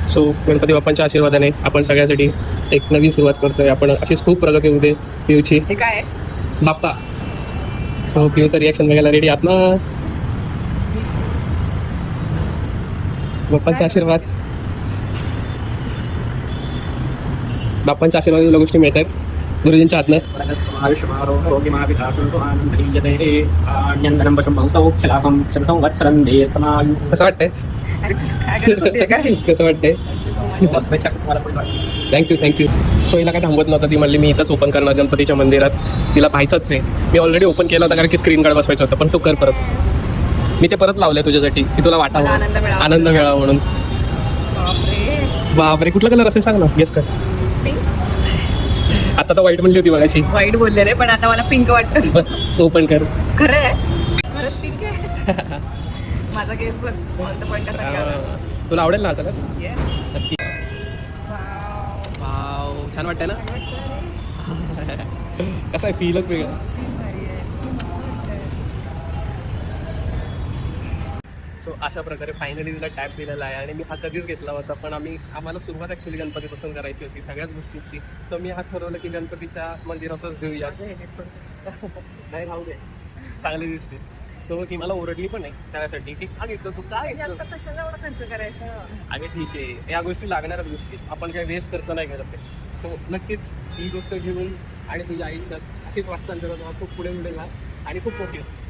So Ganpati बाप्पांच्या आशीर्वादाने आपण सगळ्यासाठी एक नवीन सुरुवात करतोय. आपण अशीच खूप प्रगती होऊ दे पिऊची. हे काय बाप्पा. सो पिऊचं रिॲक्शन बघायला रेडी आहात ना? बाप्पांचा आशीर्वाद, बाप्पांच्या आशीर्वादाला गोष्टी मिळतात गुरुजींच्या हातनं. कसं वाटतंय? कसं वाटतंय? थँक्यू. सो हिला काय थांबवत नव्हतं. ती म्हणली मी इथंच ओपन करणार गणपतीच्या मंदिरात. तिला पाहायचंच आहे. मी ऑलरेडी ओपन केलं होतं कारण की स्क्रीन गार्ड बसवायचं होतं, पण तू कर परत. मी ते परत लावलंय तुझ्यासाठी की तुला वाटावं, आनंद मिळावा म्हणून. बापरे, कुठला कलर असेल सांग ना, गेस कर. आता तर व्हाईट म्हणली होती मगाशी. व्हाईट बोलले रे, पण आता मला पिंक वाटतं. ओपन कर. खरं आहे, खरंच पिंक आहे. माझा केस पण तुला आवडेल ना आता? Yes. नक्की. वाव, छान वाटतंय ना? कसं आहे, फीलच वेगळं. सो अशा प्रकारे फायनली तिला टॅप दिलेला आहे आणि मी हा कधीच घेतला होता, पण आम्हाला सुरुवात ॲक्च्युली गणपतीपासून करायची होती सगळ्याच गोष्टींची. सो मी हा ठरवलं की गणपतीच्या मंदिरातच देऊया. नाही राहू दे, चांगली दिसतेस. सो ही मला ओरडली पण नाही त्यासाठी की का घेतलं तू, काय कशाला एवढा खर्च करायचा? अरे ठीक आहे, या गोष्टी लागणाऱ्याच गोष्टी, आपण काही वेस्ट खर्च नाही करत आहे. सो नक्कीच ही गोष्ट घेऊन आणि तुझ्या आयुष्यात अशीच वाटचाल करत खूप पुढे मिळेल आणि खूप मोठी होती.